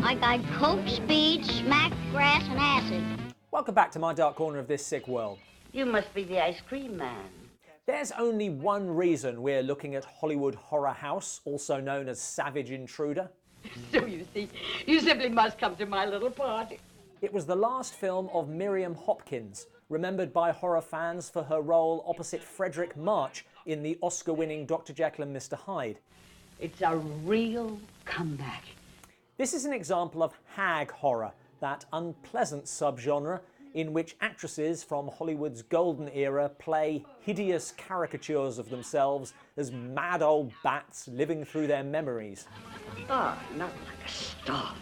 I got coke, speed, smack, grass, and acid. Welcome back to my dark corner of this sick world. You must be the ice cream man. There's only one reason we're looking at Hollywood Horror House, also known as Savage Intruder. So you see, you simply must come to my little party. It was the last film of Miriam Hopkins, remembered by horror fans for her role opposite Frederick March in the Oscar-winning Dr. Jekyll and Mr. Hyde. It's a real comeback. This is an example of hag horror, that unpleasant subgenre in which actresses from Hollywood's golden era play hideous caricatures of themselves as mad old bats living through their memories. Oh, not like a star.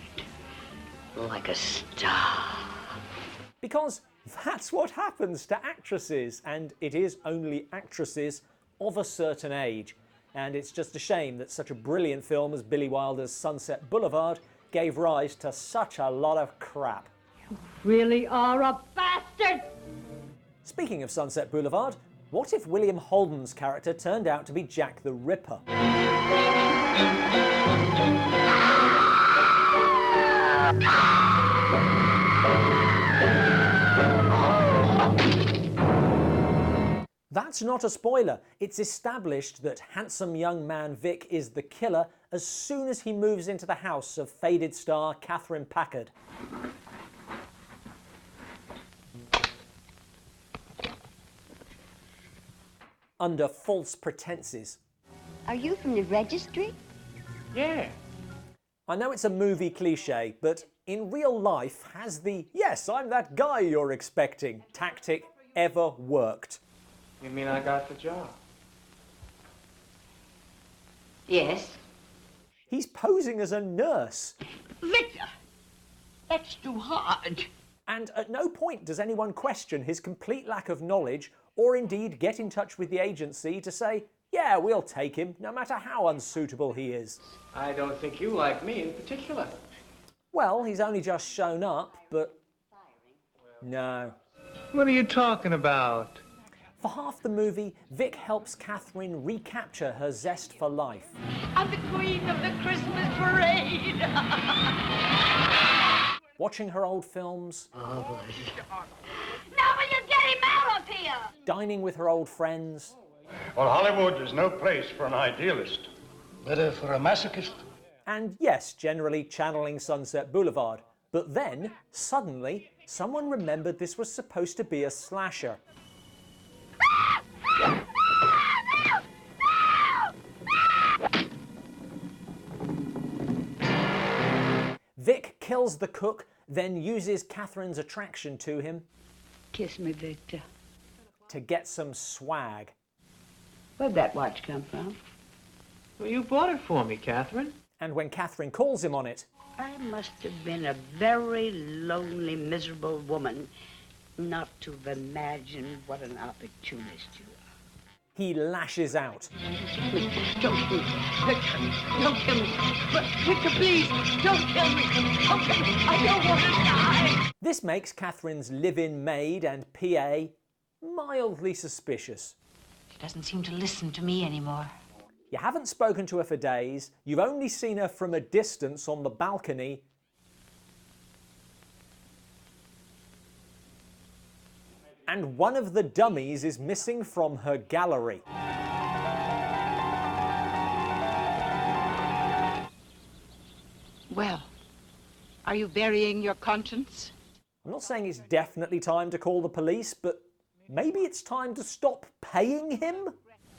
Like a star. Because that's what happens to actresses, and it is only actresses of a certain age. And it's just a shame that such a brilliant film as Billy Wilder's Sunset Boulevard gave rise to such a lot of crap. You really are a bastard! Speaking of Sunset Boulevard, what if William Holden's character turned out to be Jack the Ripper? That's not a spoiler. It's established that handsome young man Vic is the killer as soon as he moves into the house of faded star Catherine Packard. Under false pretenses. Are you from the registry? Yeah. I know it's a movie cliche, but in real life, has the "yes, I'm that guy you're expecting" tactic ever worked? You mean I got the job? Yes. He's posing as a nurse. Victor, that's too hard. And at no point does anyone question his complete lack of knowledge or indeed get in touch with the agency to say, yeah, we'll take him, no matter how unsuitable he is. I don't think you like me in particular. Well, he's only just shown up, but no. What are you talking about? For half the movie, Vic helps Catherine recapture her zest for life. I'm the queen of the Christmas parade. Watching her old films. Now will you get him out of here? Dining with her old friends. Well, Hollywood is no place for an idealist. Better for a masochist. And yes, generally channeling Sunset Boulevard. But then, suddenly, someone remembered this was supposed to be a slasher. Vic kills the cook, then uses Catherine's attraction to him Kiss me, Victor. to get some swag. Where'd that watch come from? Well, you bought it for me, Catherine. And when Catherine calls him on it, I must have been a very lonely, miserable woman not to have imagined what an opportunist you are. he lashes out. Don't kill me. Victor, don't kill me. Victor, please, don't kill me. Don't kill me. I don't want to die. This makes Catherine's live-in maid and PA mildly suspicious. She doesn't seem to listen to me anymore. You haven't spoken to her for days, you've only seen her from a distance on the balcony, and one of the dummies is missing from her gallery. Well, are you burying your conscience? I'm not saying it's definitely time to call the police, but maybe it's time to stop paying him?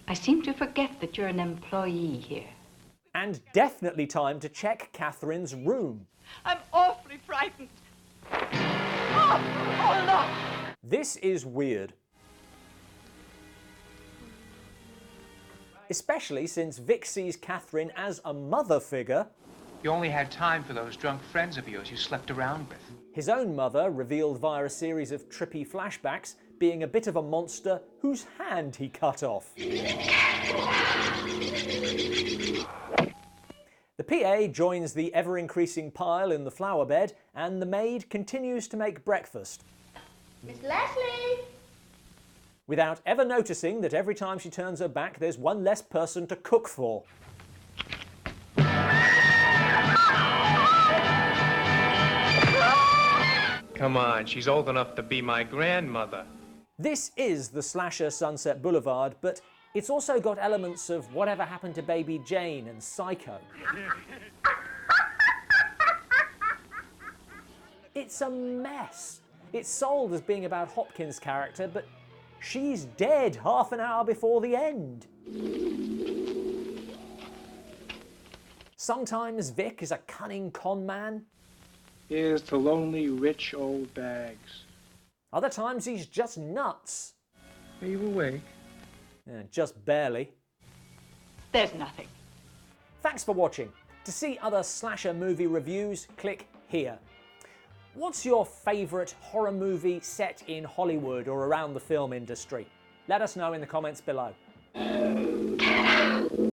I seem to forget that you're an employee here. And definitely time to check Catherine's room. I'm awfully frightened. Oh, no. This is weird. Especially since Vic sees Catherine as a mother figure. You only had time for those drunk friends of yours you slept around with. His own mother, revealed via a series of trippy flashbacks, being a bit of a monster whose hand he cut off. The PA joins the ever-increasing pile in the flower bed, and the maid continues to make breakfast. Miss Leslie! Without ever noticing that every time she turns her back, there's one less person to cook for. Come on, she's old enough to be my grandmother. This is the slasher Sunset Boulevard, but it's also got elements of Whatever Happened to Baby Jane and Psycho. It's a mess. It's sold as being about Hopkins' character, but she's dead half an hour before the end. Sometimes Vic is a cunning con man. Here's to lonely, rich old bags. Other times he's just nuts. Are you awake? Yeah, just barely. There's nothing. Thanks for watching. To see other slasher movie reviews, click here. What's your favourite horror movie set in Hollywood or around the film industry? Let us know in the comments below.